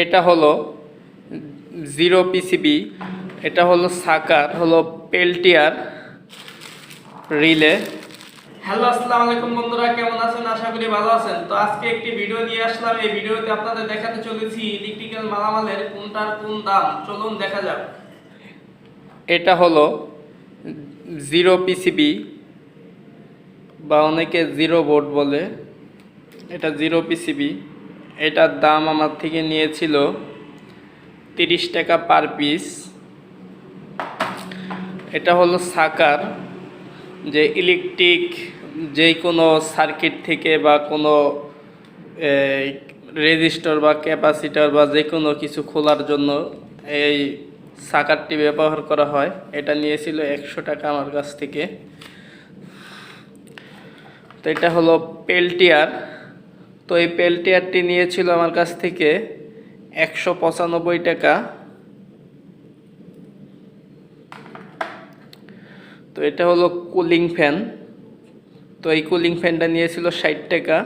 এটা হলো zero PCB, এটা হলো সাকার, হলো পেল্টিয়ার রিলে। হ্যালো, আসসালামু আলাইকুম বন্ধুরা, কেমন আছেন? আশা করি ভালো আছেন। তো আজকে একটি ভিডিও নিয়ে আসলাম। এই ভিডিওতে আপনাদের দেখাতে চলেছি ইলেকট্রিক্যাল মালামালের কোনটার কোন দাম। চলুন দেখা যাক। এটা হলো জিরো পিসিবি বা অনেকে জিরো বোর্ড বলে। এটা জিরো পিসিবি, এটার দাম আমার থেকে নিয়েছিল 30 টাকা পার পিস। এটা হলো সাকার, যে ইলেকট্রিক যে কোনো সার্কিট থেকে বা কোনো রেজিস্টর বা ক্যাপাসিটর বা যে কোনো কিছু খোলার জন্য এই সাকারটি ব্যবহার করা হয়। এটা নিয়েছিল 100 টাকা আমার কাছ থেকে। তো এটা হলো পেল্টিয়ার। তো এই পেল্টিয়ারটি নিয়েছিল আমার কাছ থেকে 195 টাকা। তো এটা হলো কুলিং ফ্যান। তো এই কুলিং ফ্যানটা নিয়েছিল 60 টাকা।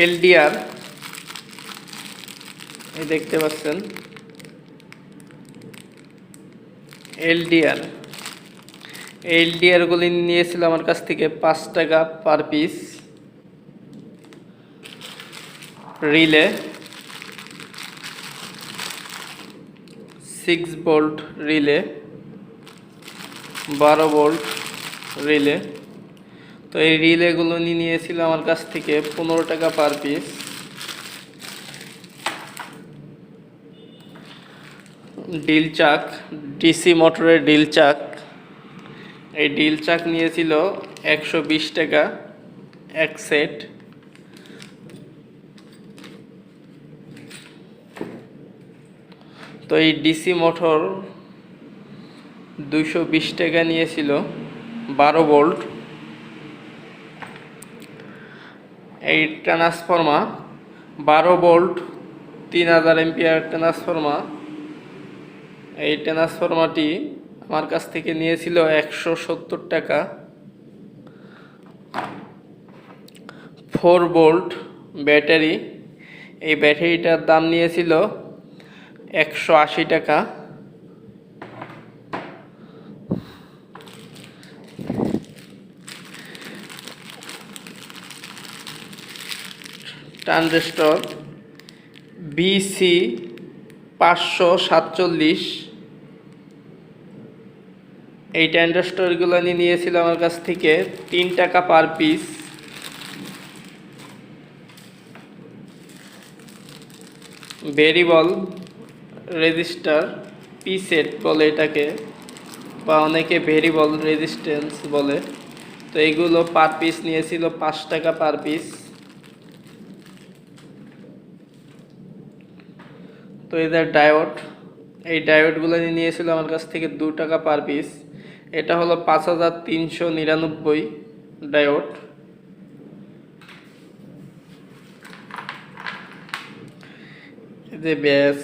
এলডিআর, এই দেখতে পাচ্ছেন এলডিআর। এলডিআরগুলি নিয়েছিল আমার কাছ থেকে 5 টাকা per piece. Relay 6 volt relay, 12 volt relay. তো এই রিলেগুলো নিয়েছিল আমার কাছ থেকে 15 টাকা পার পিস। ডিল চাক, ডিসি মোটরের ডিল চাক, এই ডিল চাক নিয়েছিল 120 টাকা এক সেট। তো এই ডিসি মোটর 220 টাকা নিয়েছিল, 12 ভোল্ট। এই ট্রান্সফর্মার 12 ভোল্ট 3000 এম্পিয়ার ট্রান্সফর্মার। এই ট্রান্সফর্মারটি আমার কাছ থেকে নিয়েছিল 170 টাকা। 4 ভোল্ট ব্যাটারি, এই ব্যাটারিটার দাম নিয়েছিল 180 টাকা। ট্রানজিস্টর BC 547, এই ট্রানজিস্টরগুলো নিয়েছিল আমার কাছ থেকে 3 টাকা per piece. Variable register P set বলে এটাকে, বা অনেকে ভেরিয়েবল রেজিস্ট্যান্স বলে। তো এইগুলো পার পিস নিয়েছিল 5 টাকা পার পিস। তো এদের ডায়োড, এই ডায়োডগুলো নিয়েছিল আমার কাছ থেকে 2 টাকা পার পিস। এটা হলো 5399 ডায়োড। যে ব্যাস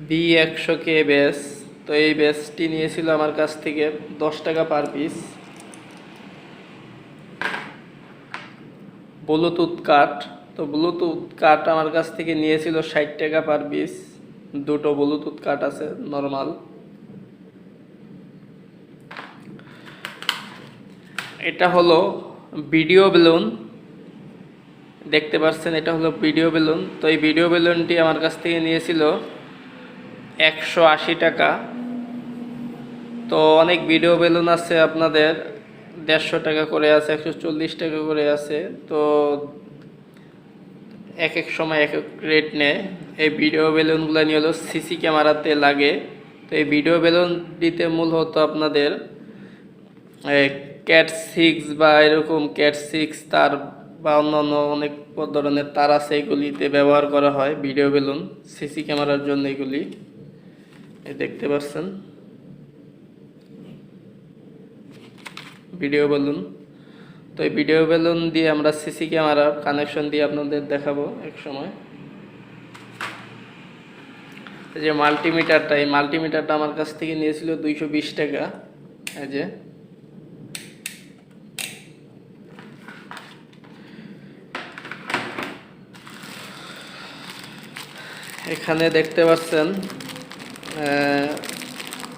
B100K ব্যাস, তো এই ব্যাসটি নিয়েছিল আমার কাছ থেকে 10 টাকা পার পিস। ব্লুটুথ কাট, তো ব্লুটুথ কাট আমার কাছ থেকে নিয়েছিল 60 টাকা পার পিস। দুটো ব্লুটুথ কাট আছে নর্মাল। এটা হলো ভিডিও বেলুন, দেখতে পাচ্ছেন এটা হলো ভিডিও বেলুন। তো এই ভিডিও বেলুনটি আমার কাছ থেকে নিয়েছিল 180 টাকা। তো অনেক ভিডিও বেলুন আছে আপনাদের 150 টাকা করে আছে, 140 টাকা করে আছে। তো এক এক সময় এক এক রেট নেয়। এই ভিডিও বেলুনগুলো নিয়ে হলো সিসি ক্যামেরাতে লাগে। তো এই ভিডিও বেলুনটিতে মূলত আপনাদের ক্যাট 6 বা এরকম ক্যাট 6 তার বা অন্যান্য অনেক ধরনের তার আছে, এগুলিতে ব্যবহার করা হয় ভিডিও বেলুন সিসি ক্যামেরার জন্য। এগুলি এই দেখতে পাচ্ছেন ভিডিও বেলুন। তো এই ভিডিও বেলুন দিয়ে আমরা সিসি ক্যামেরার কানেকশন দিয়ে আপনাদের দেখাবো এক সময়। এই যে মাল্টিমিটারটা, এই মাল্টিমিটারটা আমার কাছ থেকে নিয়েছিল 220 টাকা। এই যে এখানে দেখতে পাচ্ছেন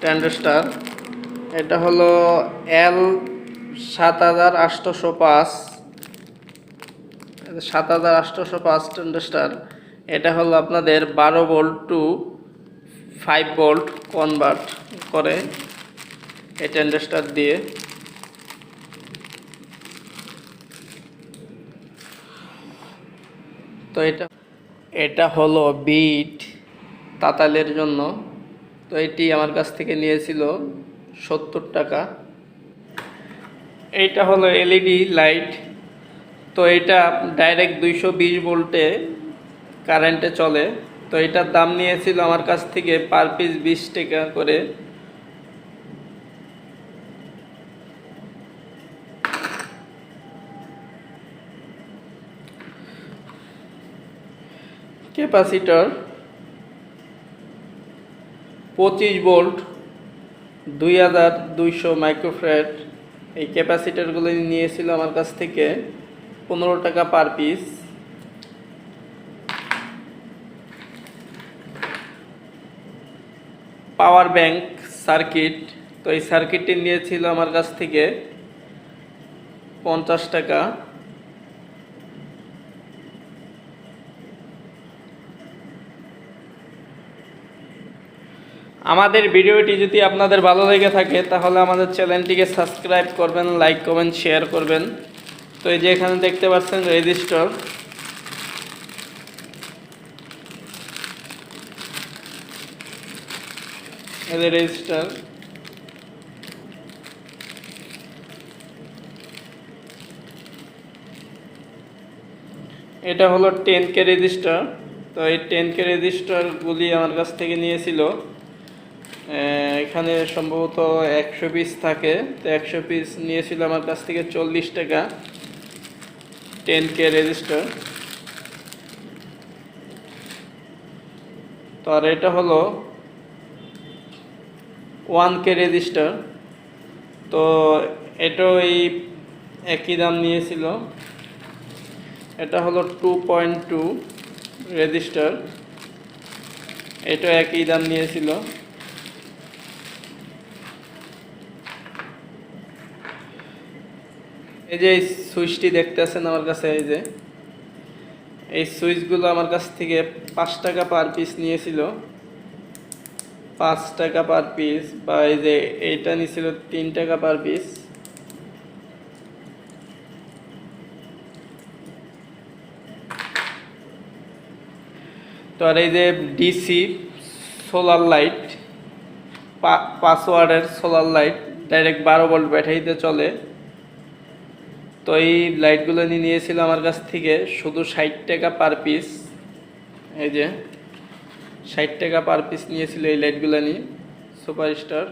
ট্যান্ডেস্টার, এটা হলো L 7805, 7805 ট্যান্ডেস্টার। এটা হলো আপনাদের 12 ভোল্ট টু 5 ভোল্ট কনভার্ট করে এই ট্যান্ডেস্টার দিয়ে। তো এটা হলো বিট তাতালের জন্য। তো এটি আমার কাছ থেকে নিয়েছিল 70 টাকা। এইটা হলো এলইডি লাইট। তো এটা ডাইরেক্ট 220 ভোল্টে কারেন্টে চলে। তো এটার দাম নিয়েছিল আমার কাছ থেকে পার পিস 20 টাকা করে। Capacitor 25 volt 2200 microfarad. এই ক্যাপাসিটরগুলো নিয়েছিল আমার কাছ থেকে 15 টাকা per piece. Power bank circuit, তো এই সার্কিটটি নিয়েছিল আমার কাছ থেকে 50 টাকা। আমাদের ভিডিওটি যদি আপনাদের ভালো লেগে থাকে তাহলে আমাদের চ্যানেলটিকে সাবস্ক্রাইব করবেন, লাইক করবেন, শেয়ার করবেন। তো এই যে এখানে দেখতে পাচ্ছেন রেজিস্টার, এই যে রেজিস্টার। এটা হলো 10K রেজিস্টার। তো এই 10K রেজিস্টারগুলি আমার কাছ থেকে নিয়েছিল, এখানে সম্ভবত 100 পিস থাকে। তো 100 পিস নিয়েছিল আমার কাছ থেকে 40 টাকা 10K রেজিস্টার। তো আর এটা হলো 1K রেজিস্টার। তো এটাও এই একই দাম নিয়েছিল। এটা হলো 2.2 রেজিস্টার, এটা একই দাম নিয়েছিল। এই যে এই সুইচটি দেখতেছেন আমার কাছে, এই যে এই সুইচগুলো আমার কাছ থেকে 5 টাকা পার পিস নিয়েছিল, 5 টাকা পার পিস। বা এই যে এইটা নিয়েছিল 3 টাকা পার পিস। তো আর এই যে ডিসি সোলার লাইট, 5 ওয়াটের সোলার লাইট, ডাইরেক্ট 12 ভোল্ট ব্যাটারিতে চলে। তো এই লাইটগুলো নিয়েছিল আমার কাছ থেকে শুধু 60 টাকা পার পিস। এই যে 60 টাকা পার পিস নিয়েছিল এই লাইটগুলো নিয়ে, সুপারস্টার।